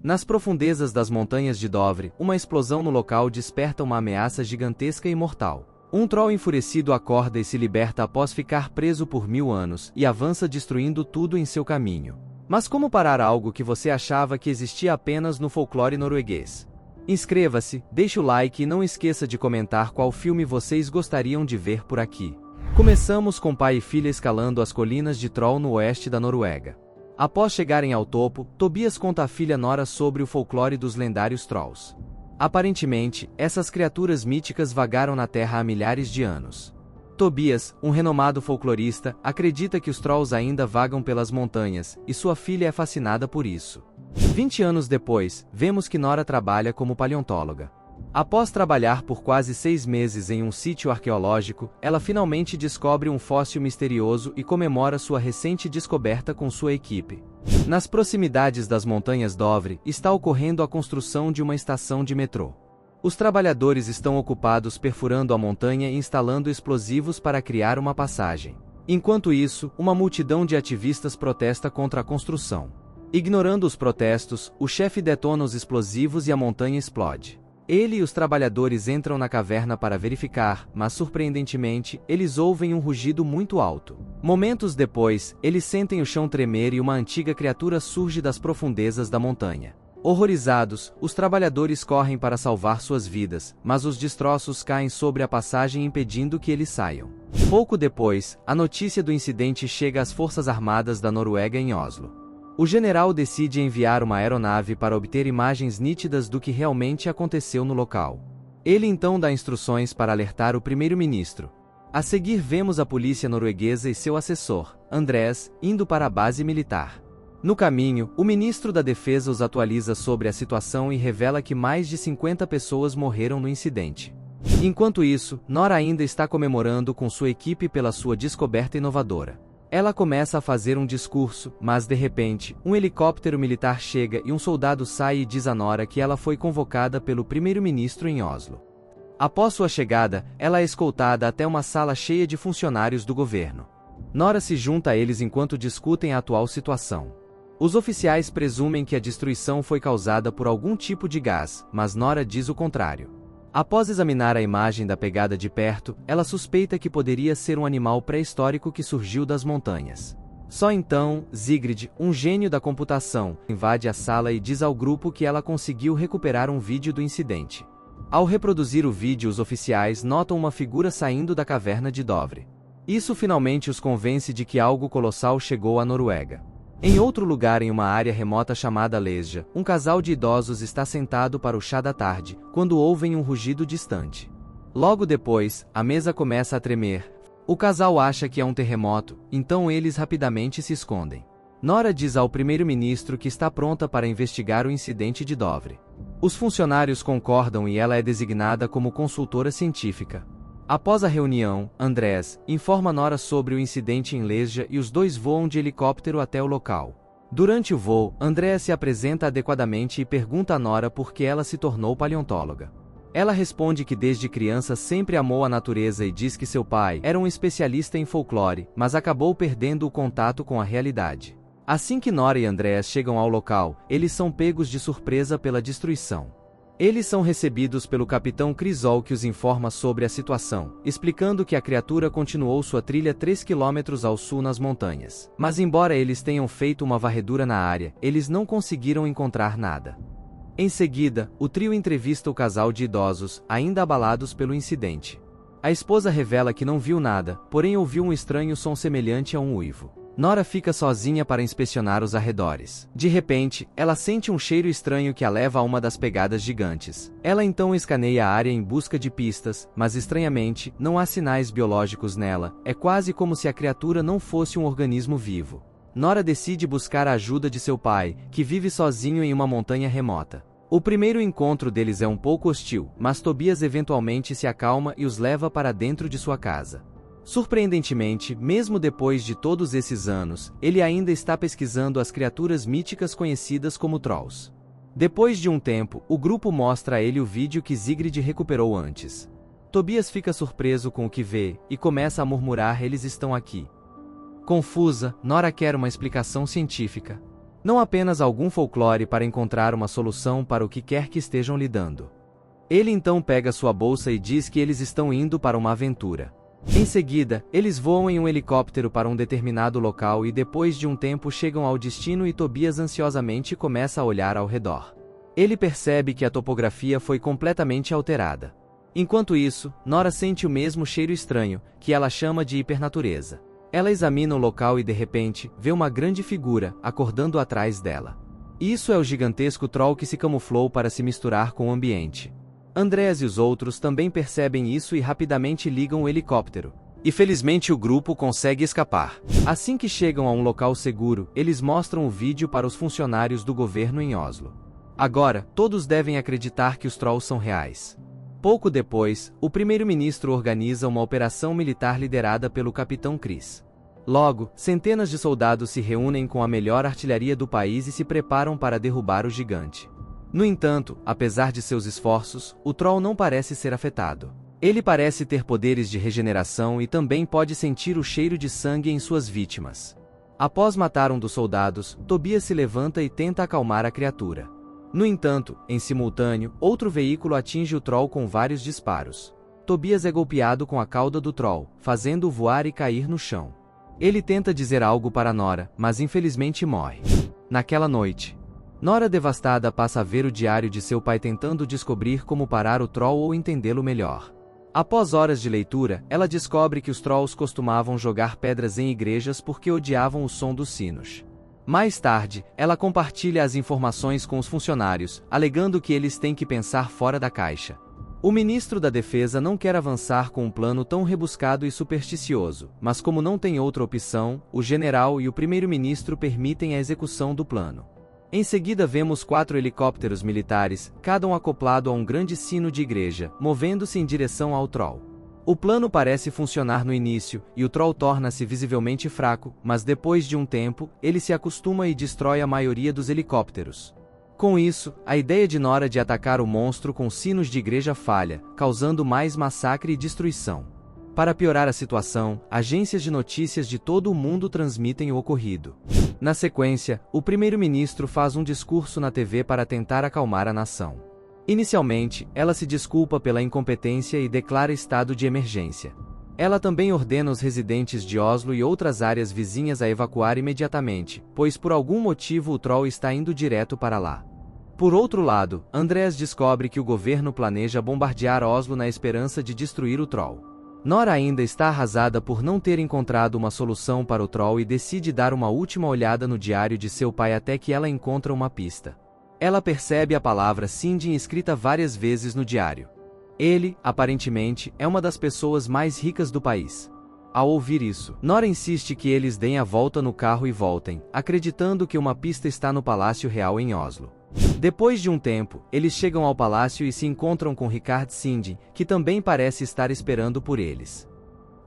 Nas profundezas das montanhas de Dovre, uma explosão no local desperta uma ameaça gigantesca e mortal. Um troll enfurecido acorda e se liberta após ficar preso por 1000 anos, e avança destruindo tudo em seu caminho. Mas como parar algo que você achava que existia apenas no folclore norueguês? Inscreva-se, deixe o like e não esqueça de comentar qual filme vocês gostariam de ver por aqui. Começamos com pai e filha escalando as colinas de Troll no oeste da Noruega. Após chegarem ao topo, Tobias conta à filha Nora sobre o folclore dos lendários Trolls. Aparentemente, essas criaturas míticas vagaram na Terra há milhares de anos. Tobias, um renomado folclorista, acredita que os Trolls ainda vagam pelas montanhas, e sua filha é fascinada por isso. 20 anos depois, vemos que Nora trabalha como paleontóloga. Após trabalhar por quase 6 meses em um sítio arqueológico, ela finalmente descobre um fóssil misterioso e comemora sua recente descoberta com sua equipe. Nas proximidades das montanhas Dovre, está ocorrendo a construção de uma estação de metrô. Os trabalhadores estão ocupados perfurando a montanha e instalando explosivos para criar uma passagem. Enquanto isso, uma multidão de ativistas protesta contra a construção. Ignorando os protestos, o chefe detona os explosivos e a montanha explode. Ele e os trabalhadores entram na caverna para verificar, mas surpreendentemente, eles ouvem um rugido muito alto. Momentos depois, eles sentem o chão tremer e uma antiga criatura surge das profundezas da montanha. Horrorizados, os trabalhadores correm para salvar suas vidas, mas os destroços caem sobre a passagem impedindo que eles saiam. Pouco depois, a notícia do incidente chega às Forças Armadas da Noruega em Oslo. O general decide enviar uma aeronave para obter imagens nítidas do que realmente aconteceu no local. Ele então dá instruções para alertar o primeiro-ministro. A seguir vemos a polícia norueguesa e seu assessor, Andrés, indo para a base militar. No caminho, o ministro da Defesa os atualiza sobre a situação e revela que mais de 50 pessoas morreram no incidente. Enquanto isso, Nora ainda está comemorando com sua equipe pela sua descoberta inovadora. Ela começa a fazer um discurso, mas de repente, um helicóptero militar chega e um soldado sai e diz a Nora que ela foi convocada pelo primeiro-ministro em Oslo. Após sua chegada, ela é escoltada até uma sala cheia de funcionários do governo. Nora se junta a eles enquanto discutem a atual situação. Os oficiais presumem que a destruição foi causada por algum tipo de gás, mas Nora diz o contrário. Após examinar a imagem da pegada de perto, ela suspeita que poderia ser um animal pré-histórico que surgiu das montanhas. Só então, Sigrid, um gênio da computação, invade a sala e diz ao grupo que ela conseguiu recuperar um vídeo do incidente. Ao reproduzir o vídeo, os oficiais notam uma figura saindo da caverna de Dovre. Isso finalmente os convence de que algo colossal chegou à Noruega. Em outro lugar em uma área remota chamada Lesja, um casal de idosos está sentado para o chá da tarde, quando ouvem um rugido distante. Logo depois, a mesa começa a tremer. O casal acha que é um terremoto, então eles rapidamente se escondem. Nora diz ao primeiro-ministro que está pronta para investigar o incidente de Dovre. Os funcionários concordam e ela é designada como consultora científica. Após a reunião, Andrés informa Nora sobre o incidente em Lesja e os dois voam de helicóptero até o local. Durante o voo, Andrés se apresenta adequadamente e pergunta a Nora por que ela se tornou paleontóloga. Ela responde que desde criança sempre amou a natureza e diz que seu pai era um especialista em folclore, mas acabou perdendo o contato com a realidade. Assim que Nora e Andrés chegam ao local, eles são pegos de surpresa pela destruição. Eles são recebidos pelo capitão Crisol, que os informa sobre a situação, explicando que a criatura continuou sua trilha 3 km ao sul nas montanhas. Mas embora eles tenham feito uma varredura na área, eles não conseguiram encontrar nada. Em seguida, o trio entrevista o casal de idosos, ainda abalados pelo incidente. A esposa revela que não viu nada, porém ouviu um estranho som semelhante a um uivo. Nora fica sozinha para inspecionar os arredores. De repente, ela sente um cheiro estranho que a leva a uma das pegadas gigantes. Ela então escaneia a área em busca de pistas, mas estranhamente, não há sinais biológicos nela. É quase como se a criatura não fosse um organismo vivo. Nora decide buscar a ajuda de seu pai, que vive sozinho em uma montanha remota. O primeiro encontro deles é um pouco hostil, mas Tobias eventualmente se acalma e os leva para dentro de sua casa. Surpreendentemente, mesmo depois de todos esses anos, ele ainda está pesquisando as criaturas míticas conhecidas como Trolls. Depois de um tempo, o grupo mostra a ele o vídeo que Sigrid recuperou antes. Tobias fica surpreso com o que vê, e começa a murmurar: eles estão aqui. Confusa, Nora quer uma explicação científica. Não apenas algum folclore para encontrar uma solução para o que quer que estejam lidando. Ele então pega sua bolsa e diz que eles estão indo para uma aventura. Em seguida, eles voam em um helicóptero para um determinado local e depois de um tempo chegam ao destino e Tobias ansiosamente começa a olhar ao redor. Ele percebe que a topografia foi completamente alterada. Enquanto isso, Nora sente o mesmo cheiro estranho, que ela chama de hipernatureza. Ela examina o local e de repente, vê uma grande figura, acordando atrás dela. Isso é o gigantesco troll que se camuflou para se misturar com o ambiente. Andreas e os outros também percebem isso e rapidamente ligam o helicóptero. E felizmente o grupo consegue escapar. Assim que chegam a um local seguro, eles mostram o vídeo para os funcionários do governo em Oslo. Agora, todos devem acreditar que os trolls são reais. Pouco depois, o primeiro-ministro organiza uma operação militar liderada pelo capitão Chris. Logo, centenas de soldados se reúnem com a melhor artilharia do país e se preparam para derrubar o gigante. No entanto, apesar de seus esforços, o troll não parece ser afetado. Ele parece ter poderes de regeneração e também pode sentir o cheiro de sangue em suas vítimas. Após matar um dos soldados, Tobias se levanta e tenta acalmar a criatura. No entanto, em simultâneo, outro veículo atinge o troll com vários disparos. Tobias é golpeado com a cauda do troll, fazendo-o voar e cair no chão. Ele tenta dizer algo para Nora, mas infelizmente morre. Naquela noite, Nora devastada passa a ver o diário de seu pai tentando descobrir como parar o troll ou entendê-lo melhor. Após horas de leitura, ela descobre que os trolls costumavam jogar pedras em igrejas porque odiavam o som dos sinos. Mais tarde, ela compartilha as informações com os funcionários, alegando que eles têm que pensar fora da caixa. O ministro da Defesa não quer avançar com um plano tão rebuscado e supersticioso, mas como não tem outra opção, o general e o primeiro-ministro permitem a execução do plano. Em seguida vemos 4 helicópteros militares, cada um acoplado a um grande sino de igreja, movendo-se em direção ao troll. O plano parece funcionar no início, e o troll torna-se visivelmente fraco, mas depois de um tempo, ele se acostuma e destrói a maioria dos helicópteros. Com isso, a ideia de Nora de atacar o monstro com sinos de igreja falha, causando mais massacre e destruição. Para piorar a situação, agências de notícias de todo o mundo transmitem o ocorrido. Na sequência, o primeiro-ministro faz um discurso na TV para tentar acalmar a nação. Inicialmente, ela se desculpa pela incompetência e declara estado de emergência. Ela também ordena os residentes de Oslo e outras áreas vizinhas a evacuar imediatamente, pois por algum motivo o troll está indo direto para lá. Por outro lado, Andreas descobre que o governo planeja bombardear Oslo na esperança de destruir o troll. Nora ainda está arrasada por não ter encontrado uma solução para o troll e decide dar uma última olhada no diário de seu pai até que ela encontra uma pista. Ela percebe a palavra Sinding escrita várias vezes no diário. Ele, aparentemente, é uma das pessoas mais ricas do país. Ao ouvir isso, Nora insiste que eles deem a volta no carro e voltem, acreditando que uma pista está no Palácio Real em Oslo. Depois de um tempo, eles chegam ao palácio e se encontram com Rikard Sinding, que também parece estar esperando por eles.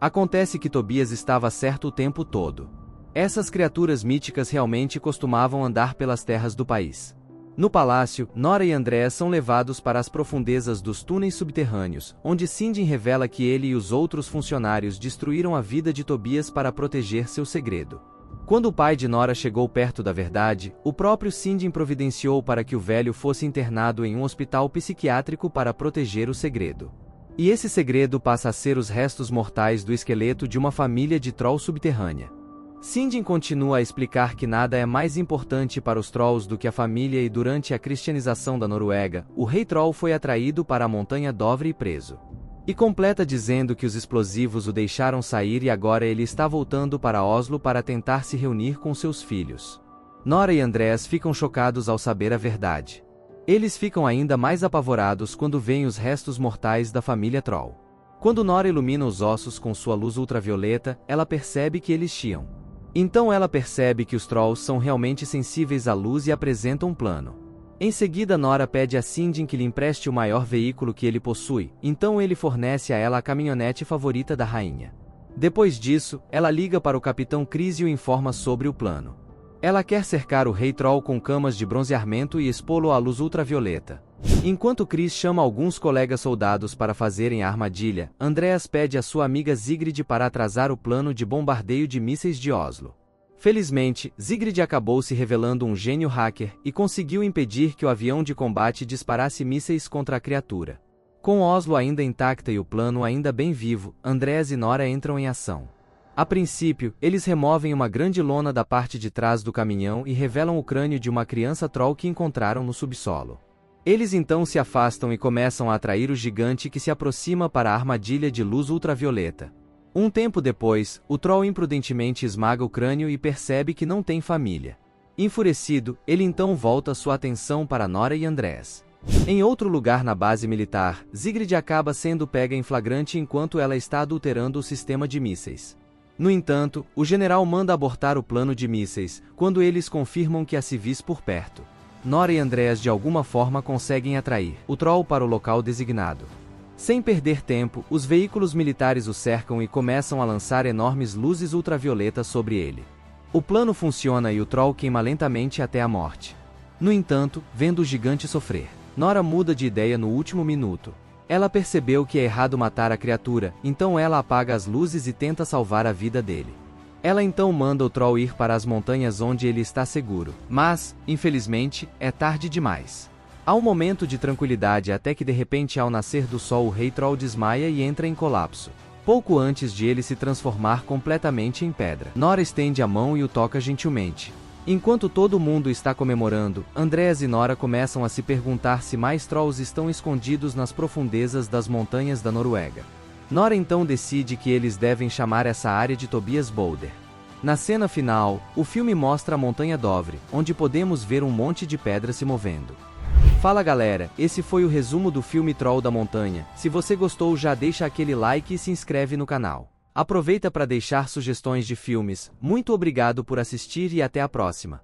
Acontece que Tobias estava certo o tempo todo. Essas criaturas míticas realmente costumavam andar pelas terras do país. No palácio, Nora e Andreas são levados para as profundezas dos túneis subterrâneos, onde Sinding revela que ele e os outros funcionários destruíram a vida de Tobias para proteger seu segredo. Quando o pai de Nora chegou perto da verdade, o próprio Sinding providenciou para que o velho fosse internado em um hospital psiquiátrico para proteger o segredo. E esse segredo passa a ser os restos mortais do esqueleto de uma família de troll subterrânea. Sinding continua a explicar que nada é mais importante para os trolls do que a família e durante a cristianização da Noruega, o rei troll foi atraído para a montanha Dovre e preso. E completa dizendo que os explosivos o deixaram sair e agora ele está voltando para Oslo para tentar se reunir com seus filhos. Nora e Andreas ficam chocados ao saber a verdade. Eles ficam ainda mais apavorados quando veem os restos mortais da família Troll. Quando Nora ilumina os ossos com sua luz ultravioleta, ela percebe que eles chiam. Então ela percebe que os Trolls são realmente sensíveis à luz e apresentam um plano. Em seguida Nora pede a Sinding que lhe empreste o maior veículo que ele possui, então ele fornece a ela a caminhonete favorita da rainha. Depois disso, ela liga para o capitão Chris e o informa sobre o plano. Ela quer cercar o rei Troll com camas de bronzeamento e expô-lo à luz ultravioleta. Enquanto Chris chama alguns colegas soldados para fazerem a armadilha, Andreas pede a sua amiga Sigrid para atrasar o plano de bombardeio de mísseis de Oslo. Felizmente, Sigrid acabou se revelando um gênio hacker e conseguiu impedir que o avião de combate disparasse mísseis contra a criatura. Com Oslo ainda intacta e o plano ainda bem vivo, Andreas e Nora entram em ação. A princípio, eles removem uma grande lona da parte de trás do caminhão e revelam o crânio de uma criança troll que encontraram no subsolo. Eles então se afastam e começam a atrair o gigante que se aproxima para a armadilha de luz ultravioleta. Um tempo depois, o troll imprudentemente esmaga o crânio e percebe que não tem família. Enfurecido, ele então volta sua atenção para Nora e Andreas. Em outro lugar na base militar, Sigrid acaba sendo pega em flagrante enquanto ela está adulterando o sistema de mísseis. No entanto, o general manda abortar o plano de mísseis, quando eles confirmam que há civis por perto. Nora e Andreas de alguma forma conseguem atrair o troll para o local designado. Sem perder tempo, os veículos militares o cercam e começam a lançar enormes luzes ultravioletas sobre ele. O plano funciona e o troll queima lentamente até a morte. No entanto, vendo o gigante sofrer, Nora muda de ideia no último minuto. Ela percebeu que é errado matar a criatura, então ela apaga as luzes e tenta salvar a vida dele. Ela então manda o troll ir para as montanhas onde ele está seguro, mas, infelizmente, é tarde demais. Há um momento de tranquilidade até que de repente ao nascer do sol o rei troll desmaia e entra em colapso. Pouco antes de ele se transformar completamente em pedra. Nora estende a mão e o toca gentilmente. Enquanto todo mundo está comemorando, Andreas e Nora começam a se perguntar se mais trolls estão escondidos nas profundezas das montanhas da Noruega. Nora então decide que eles devem chamar essa área de Tobias Boulder. Na cena final, o filme mostra a montanha Dovre, onde podemos ver um monte de pedra se movendo. Fala galera, esse foi o resumo do filme Troll da Montanha. Se você gostou já deixa aquele like e se inscreve no canal. Aproveita para deixar sugestões de filmes. Muito obrigado por assistir e até a próxima.